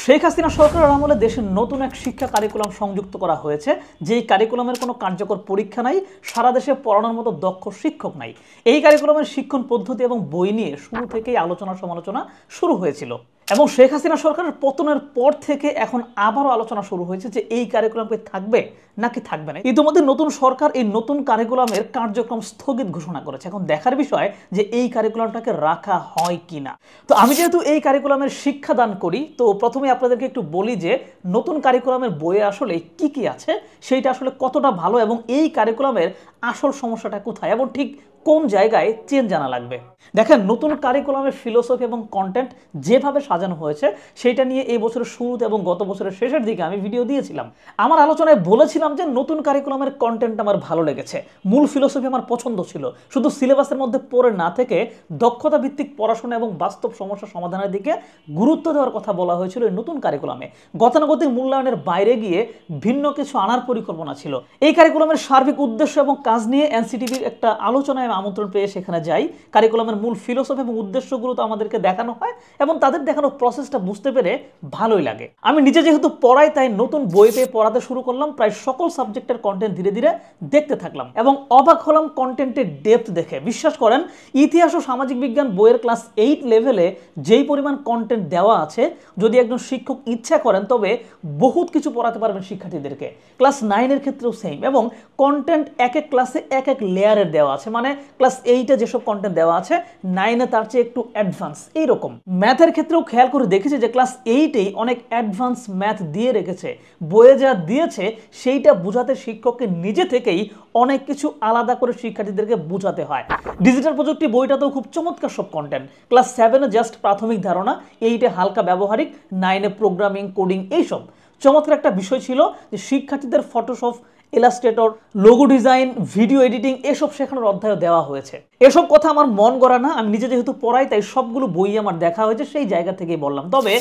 শেখ হাসিনা সরকারের আমলে দেশের নতুন এক শিক্ষা কারিকুলাম সংযুক্ত করা হয়েছে। যেই কারিকুলামের কোনো কার্যকর পরীক্ষা নাই, সারা দেশে পড়ানোর মতো দক্ষ শিক্ষক নাই। এই কারিকুলামের শিক্ষণ পদ্ধতি এবং বই নিয়ে শুরু থেকেই আলোচনা সমালোচনা শুরু হয়েছিল এবং শেখ হাসিনা সরকারের পতনের পর থেকে এখন আবারও আলোচনা শুরু হয়েছে যে এই কারিকুলামকে থাকবে নাকি থাকবে না। ইতিমধ্যে নতুন সরকার এই নতুন কারিকুলামের কার্যক্রম স্থগিত ঘোষণা করেছে। এখন দেখার বিষয় যে এই কারিকুলামটাকে রাখা হয় কিনা। তো আমি যেহেতু এই কারিকুলামের শিক্ষাদান করি, তো প্রথমে আপনাদেরকে একটু বলি যে নতুন কারিকুলামের বইয়ে আসলে কি কি আছে, সেইটা আসলে কতটা ভালো এবং এই কারিকুলামের আসল সমস্যাটা কোথায় এবং ঠিক কোন জায়গায় চেঞ্জ আনা লাগবে। দেখেন, নতুন কারিকুলামের ফিলোসফি এবং কন্টেন্ট যেভাবে সাজানো হয়েছে সেটা নিয়ে এই বছরের শুরুতে এবং গত বছরের শেষের দিকে আমি ভিডিও দিয়েছিলাম। আমার আলোচনায় বলেছিলাম যে নতুন কারিকুলামের কন্টেন্ট আমার ভালো লেগেছে, মূল ফিলোসফি আমার পছন্দ ছিল, শুধু সিলেবাসের মধ্যে পড়ে না থেকে দক্ষতা ভিত্তিক পড়াশোনা এবং বাস্তব সমস্যা সমাধানের দিকে গুরুত্ব দেওয়ার কথা বলা হয়েছিল এই নতুন কারিকুলামে। গতানুগতিক মূল্যায়নের বাইরে গিয়ে ভিন্ন কিছু আনার পরিকল্পনা ছিল। এই কারিকুলামের সার্বিক উদ্দেশ্য এবং কাজ নিয়ে এনসিটিভির একটা আলোচনায় আমন্ত্রণ পেয়ে সেখানে যাই। কারিকুলামের মূল ফিলোসফি এবং উদ্দেশ্যগুলো তো আমাদেরকে দেখানো হয় এবং তাদের দেখানো প্রসেসটা বুঝতে পেরে ভালোই লাগে। আমি নিজে যেহেতু পড়াই, তাই নতুন বই পেয়ে পড়াতে শুরু করলাম। প্রায় সকল সাবজেক্টের কন্টেন্ট ধীরে ধীরে দেখতে থাকলাম এবং অবাক হলাম কন্টেন্টের ডেপথ দেখে। বিশ্বাস করেন, ইতিহাস ও সামাজিক বিজ্ঞান বইয়ের ক্লাস 8 লেভেলে যেই পরিমাণ কন্টেন্ট দেওয়া আছে, যদি একজন শিক্ষক ইচ্ছা করেন তবে বহুত কিছু পড়াতে পারবেন শিক্ষার্থীদেরকে। ক্লাস 9 এর ক্ষেত্রেও সেম এবং কন্টেন্ট এক এক ক্লাসে এক এক লেয়ারের দেওয়া আছে। মানে ক্লাস 8-এ যেসব কন্টেন্ট দেওয়া আছে 9-এ তার চেয়ে একটু অ্যাডভান্স। এইরকম ম্যাথের ক্ষেত্রেও খেয়াল করে দেখেছি যে ক্লাস 8-এই অনেক অ্যাডভান্স ম্যাথ দিয়ে রেখেছে। বইয়ে যা দিয়েছে সেইটা বোঝাতে শিক্ষককে নিজে থেকেই অনেক কিছু আলাদা করে শিক্ষার্থীদেরকে বোঝাতে হয়। ডিজিটাল প্রযুক্তি বইটাতেও খুব চমৎকার সব কন্টেন্ট। ক্লাস 7-এ জাস্ট প্রাথমিক ধারণা, 8-এ হালকা ব্যবহারিক, 9-এ প্রোগ্রামিং, কোডিং। এইসব চমৎকার একটা বিষয় ছিল যে শিক্ষার্থীদের Photoshop, Illustrator, logo design, video editing এসব শেখানোর অধ্যায় দেওয়া হয়েছে। এসব কথা আমার মন গড়া না, আমি নিজে যেহেতু পড়াই তাই সবগুলো বই আমার দেখা হয়েছে, সেই জায়গা থেকেই বললাম। তবে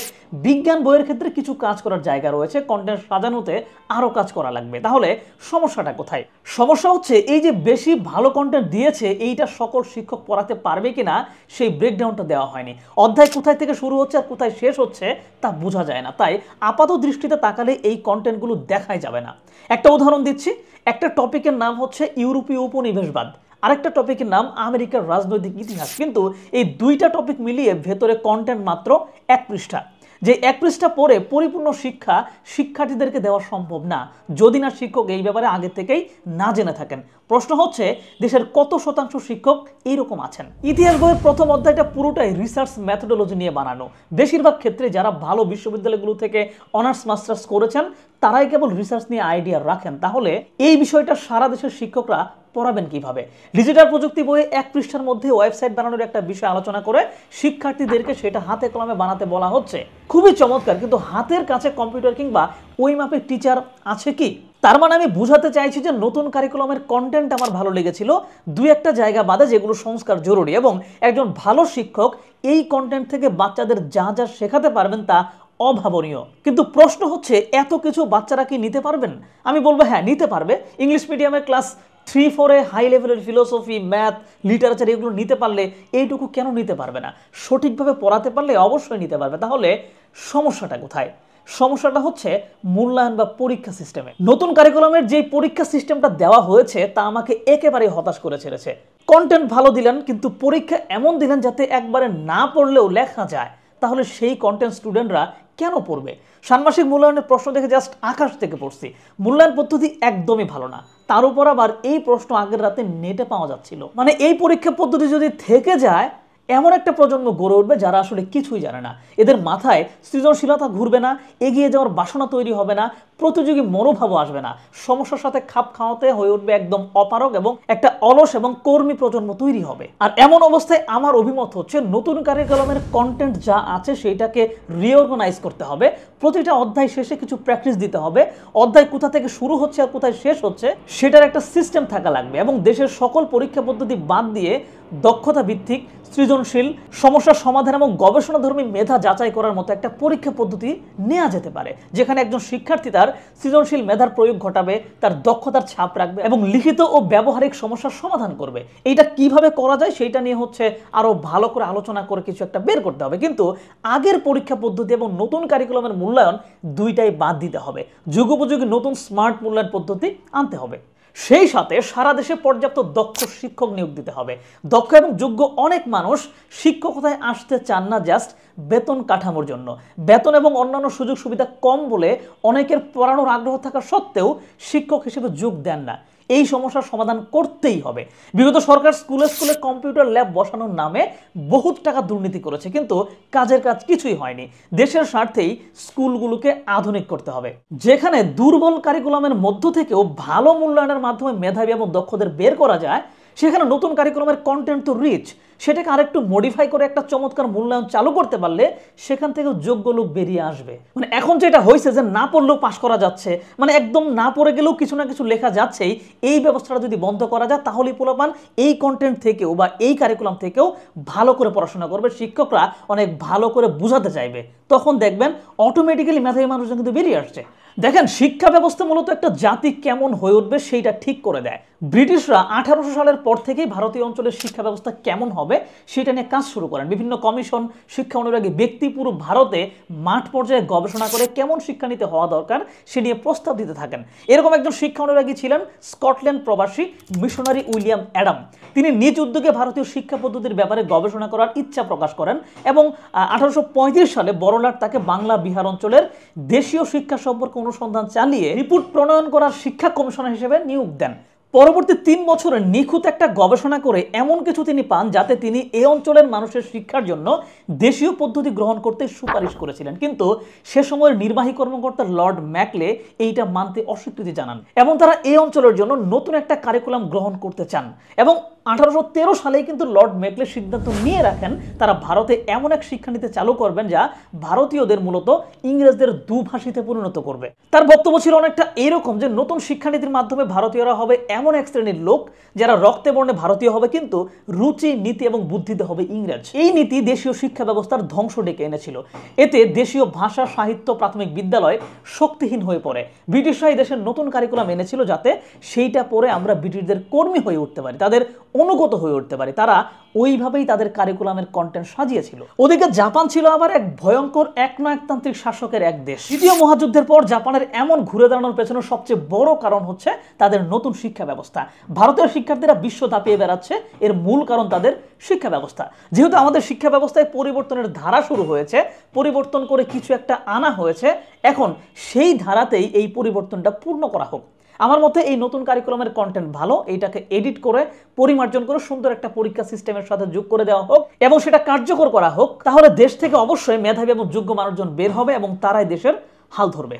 বিজ্ঞান বইয়ের ক্ষেত্রে কিছু কাজ করার জায়গা রয়েছে, কন্টেন্ট সাজানোতে আরও কাজ করা লাগবে। তাহলে সমস্যাটা কোথায়? সমস্যা হচ্ছে এই যে বেশি ভালো কন্টেন্ট দিয়েছে, এইটা সকল শিক্ষক পড়াতে পারবে কিনা সেই ব্রেকডাউনটা দেওয়া হয়নি। অধ্যায় কোথায় থেকে শুরু হচ্ছে আর কোথায় শেষ হচ্ছে তা বোঝা যায় না, তাই আপাত দৃষ্টিতে তাকালে এই কন্টেন্টগুলো দেখাই যাবে না। একটা উদাহরণ দিচ্ছি, একটা টপিকের নাম হচ্ছে ইউরোপীয় উপনিবেশবাদ, আরেকটা টপিকের নাম আমেরিকার রাজনৈতিক ইতিহাস, কিন্তু এই দুইটা টপিক মিলিয়ে ভেতরে কন্টেন্ট মাত্র 1 পৃষ্ঠা। যে 1 পৃষ্ঠা পড়ে পরিপূর্ণ শিক্ষা শিক্ষার্থীদেরকে দেওয়া সম্ভব না যদি না শিক্ষক এই ব্যাপারে আগে থেকেই না জেনে থাকেন। প্রশ্ন হচ্ছে, দেশের কত শতাংশ শিক্ষক এইরকম আছেন? ইতিহাস বইয়ের প্রথম অধ্যায়টা পুরোটাই রিসার্চ মেথোডোলজি নিয়ে বানানো। বেশিরভাগ ক্ষেত্রে যারা ভালো বিশ্ববিদ্যালয়গুলো থেকে অনার্স মাস্টার্স করেছেন তারাই কেবল রিসার্চ নিয়ে আইডিয়া রাখেন। তাহলে এই বিষয়টা সারা দেশের শিক্ষকরা পড়াবেন কিভাবে? ডিজিটাল প্রযুক্তি বইয়ে 1 পৃষ্ঠার মধ্যে ওয়েবসাইট বানানোর একটা বিষয় আলোচনা করে শিক্ষার্থীদেরকে সেটা হাতে কলমে বানাতে বলা হচ্ছে। খুবই চমৎকার, কিন্তু হাতের কাছে কম্পিউটার কিংবা ওই মাপের টিচার আছে কি? তার মানে আমি বুঝাতে চাইছি যে নতুন কারিকুলামের কন্টেন্ট আমার ভালো লেগেছিল, 2-1টা জায়গা বাদে যেগুলো সংস্কার জরুরি, এবং একজন ভালো শিক্ষক এই কন্টেন্ট থেকে বাচ্চাদের যা যা শেখাতে পারবেন তা অভাবনীয়। কিন্তু প্রশ্ন হচ্ছে, এত কিছু বাচ্চারা কি নিতে পারবেন? আমি বলবো হ্যাঁ, নিতে পারবে। ইংলিশ মিডিয়ামের ক্লাস 3-4-এ হাই লেভেলের ফিলোসফি, ম্যাথ, লিটারেচার এগুলো নিতে পারলে এইটুকু কেন নিতে পারবে না? সঠিকভাবে পড়াতে পারলে অবশ্যই নিতে পারবে। তাহলে সমস্যাটা কোথায়? সমস্যাটা হচ্ছে মূল্যায়ন বা পরীক্ষা সিস্টেমে। নতুন কারিকুলামের যে পরীক্ষা সিস্টেমটা দেওয়া হয়েছে তা আমাকে একেবারে হতাশ করে ছেড়েছে। কন্টেন্ট ভালো দিলেন, কিন্তু পরীক্ষা এমন দিলেন যাতে একবারে না পড়লেও লেখা যায়। তাহলে সেই কন্টেন্ট স্টুডেন্টরা কেন পড়বে? ষান্মাসিক মূল্যায়নের প্রশ্ন দেখে জাস্ট আকাশ থেকে পড়ছি। মূল্যায়ন পদ্ধতি একদমই ভালো না, তার উপর আবার এই প্রশ্ন আগের রাতে নেটে পাওয়া যাচ্ছিল। মানে এই পরীক্ষা পদ্ধতি যদি থেকে যায়, এমন একটা প্রজন্ম গড়ে উঠবে যারা আসলে কিছুই জানে না। এদের মাথায় সৃজনশীলতা ঘুরবে না, এগিয়ে যাওয়ার বাসনা তৈরি হবে না, প্রতিযোগী মনোভাবও আসবে না। সমস্যার সাথে খাপ খাওয়াতে হয়ে উঠবে একদম অপারগ এবং একটা অলস এবং কর্মী প্রজন্ম তৈরি হবে। আর এমন অবস্থায় আমার অভিমত হচ্ছে নতুন কারিকুলামের কন্টেন্ট যা আছে সেইটাকে রিঅর্গানাইজ করতে হবে। প্রতিটা অধ্যায় শেষে কিছু প্র্যাকটিস দিতে হবে। অধ্যায় কোথা থেকে শুরু হচ্ছে আর কোথায় শেষ হচ্ছে সেটার একটা সিস্টেম থাকা লাগবে এবং দেশের সকল পরীক্ষা পদ্ধতি বাদ দিয়ে দক্ষতা ভিত্তিক, সৃজনশীল, সমস্যা সমাধান এবং গবেষণাধর্মী মেধা যাচাই করার মতো একটা পরীক্ষা পদ্ধতি নেওয়া যেতে পারে, যেখানে একজন শিক্ষার্থী তার সৃজনশীল মেধার প্রয়োগ ঘটাবে, তার দক্ষতার ছাপ রাখবে এবং লিখিত ও ব্যবহারিক সমস্যার সমাধান করবে। এইটা কিভাবে করা যায় সেইটা নিয়ে আরো ভালো করে আলোচনা করে কিছু একটা বের করতে হবে। কিন্তু আগের পরীক্ষা পদ্ধতি এবং নতুন কারিকুলামের মূল্যায়ন দুইটাই বাদ দিতে হবে, যুগোপযোগী নতুন স্মার্ট মূল্যায়ন পদ্ধতি আনতে হবে। সেই সাথে সারা দেশে পর্যাপ্ত দক্ষ শিক্ষক নিয়োগ দিতে হবে। দক্ষ এবং যোগ্য অনেক মানুষ শিক্ষকতায় আসতে চান না জাস্ট বেতন কাঠামোর জন্য। বেতন এবং অন্যান্য সুযোগ সুবিধা কম বলে অনেকের পড়ানোর আগ্রহ থাকা সত্ত্বেও শিক্ষক হিসেবে যোগ দেন না। এই সমস্যার সমাধান করতেই হবে। বিগত সরকার স্কুলে স্কুলে কম্পিউটার ল্যাব বসানোর নামে বহুত টাকা দুর্নীতি করেছে, কিন্তু কাজের কাজ কিছুই হয়নি। দেশের স্বার্থেই স্কুলগুলোকে আধুনিক করতে হবে, যেখানে দুর্বল কারিকুলামের মধ্য থেকেও ভালো মূল্যায়নের মাধ্যমে মেধাবী এবং দক্ষদের বের করা যায়, সেখানে নতুন কারিকুলামের কন্টেন্ট তো রিচ, সেটাকে আরেকটু মডিফাই করে একটা চমৎকার মূল্যায়ন চালু করতে পারলে সেখান থেকে যোগ্য লোক বেরিয়ে আসবে। মানে এখন যেটা হয়েছে যে না পড়লেও পাশ করা যাচ্ছে, মানে একদম না পড়ে গেলেও কিছু না কিছু লেখা যাচ্ছেই, এই ব্যবস্থাটা যদি বন্ধ করা যায় তাহলেই পোলাপান এই কন্টেন্ট থেকেও বা এই কারিকুলাম থেকেও ভালো করে পড়াশোনা করবে, শিক্ষকরা অনেক ভালো করে বুঝাতে চাইবে, তখন দেখবেন অটোমেটিক্যালি মেধাবী মানুষজন কিন্তু বেরিয়ে আসছে। দেখেন, শিক্ষা ব্যবস্থা মূলত একটা জাতি কেমন হয়ে উঠবে সেইটা ঠিক করে দেয়। ব্রিটিশরা 1800 সালের পর থেকেই ভারতীয় অঞ্চলের শিক্ষা ব্যবস্থা কেমন হবে সেটা নিয়ে কাজ শুরু করেন। বিভিন্ন কমিশন, শিক্ষা অনুরাগী ব্যক্তি পুরো ভারতে মাঠ পর্যায়ে গবেষণা করে কেমন শিক্ষানীতি হওয়া দরকার সে নিয়ে প্রস্তাব দিতে থাকেন। এরকম একজন শিক্ষা অনুরাগী ছিলেন স্কটল্যান্ড প্রবাসী মিশনারি উইলিয়াম অ্যাডাম। তিনি নিজ উদ্যোগে ভারতীয় শিক্ষা পদ্ধতির ব্যাপারে গবেষণা করার ইচ্ছা প্রকাশ করেন এবং 1835 সালে বড়লাট তাকে বাংলা বিহার অঞ্চলের দেশীয় শিক্ষা সম্পর্কে অনুসন্ধান চালিয়ে রিপোর্ট প্রণয়ন করার শিক্ষা কমিশনার হিসেবে নিয়োগ দেন। পরবর্তী 3 বছরে নিখুঁত একটা গবেষণা করে এমন কিছু তিনি পান যাতে তিনি এই অঞ্চলের মানুষের শিক্ষার জন্য দেশীয় পদ্ধতি গ্রহণ করতে সুপারিশ করেছিলেন, কিন্তু সে সময়ের নির্বাহী কর্মকর্তা লর্ড ম্যাকলে এইটা মানতে অস্বীকৃতি জানান এবং তারা এই অঞ্চলের জন্য নতুন একটা কারিকুলাম গ্রহণ করতে চান। এবং 1813 সালেই কিন্তু লর্ড ম্যাকলে সিদ্ধান্ত নিয়ে রাখেন তারা ভারতে এমন এক শিক্ষানীতি চালু করবেন যা ভারতীয়দের মূলত ইংরেজদের দুভাষীতে পরিণত করবে। তার বক্তব্য ছিল অনেকটা এরকম যে নতুন শিক্ষানীতির মাধ্যমে ভারতীয়রা হবে এমন এক শ্রেণীর লোক যারা রক্তে বর্ণে ভারতীয় হবে, কিন্তু রুচি, নীতি এবং বুদ্ধিতে হবে ইংরেজ। এই নীতি দেশীয় শিক্ষা ব্যবস্থার ধ্বংস ডেকে এনেছিল। এতে দেশীয় ভাষা, সাহিত্য, প্রাথমিক বিদ্যালয় শক্তিহীন হয়ে পড়ে। ব্রিটিশরা এই দেশের নতুন কারিকুলাম এনেছিল যাতে সেইটা পরে আমরা ব্রিটিশদের কর্মী হয়ে উঠতে পারি, তাদের অনুগত হয়ে উঠতে পারি। তারা ওইভাবেই তাদের কারিকুলামের কন্টেন্ট সাজিয়েছিল। ওদিকে জাপান ছিল আবার এক ভয়ঙ্কর একনায়কতান্ত্রিক শাসকের এক দেশ। দ্বিতীয় মহাযুদ্ধের পর জাপানের এমন ঘুরে দাঁড়ানোর পেছনে সবচেয়ে বড় কারণ হচ্ছে তাদের নতুন শিক্ষা ব্যবস্থা। ভারতের শিক্ষার্থীরা বিশ্ব দাপিয়ে বেড়াচ্ছে, এর মূল কারণ তাদের শিক্ষা ব্যবস্থা। যেহেতু আমাদের শিক্ষা ব্যবস্থায় পরিবর্তনের ধারা শুরু হয়েছে, পরিবর্তন করে কিছু একটা আনা হয়েছে, এখন সেই ধারাতেই এই পরিবর্তনটা পূর্ণ করা হোক। আমার মতে এই নতুন কারিকুলামের কন্টেন্ট ভালো, এইটাকে এডিট করে পরিমার্জন করে সুন্দর একটা পরীক্ষা সিস্টেমের সাথে যোগ করে দেওয়া হোক এবং সেটা কার্যকর করা হোক। তাহলে দেশ থেকে অবশ্যই মেধাবী এবং যোগ্য মানুষজন বের হবে এবং তারাই দেশের হাল ধরবে।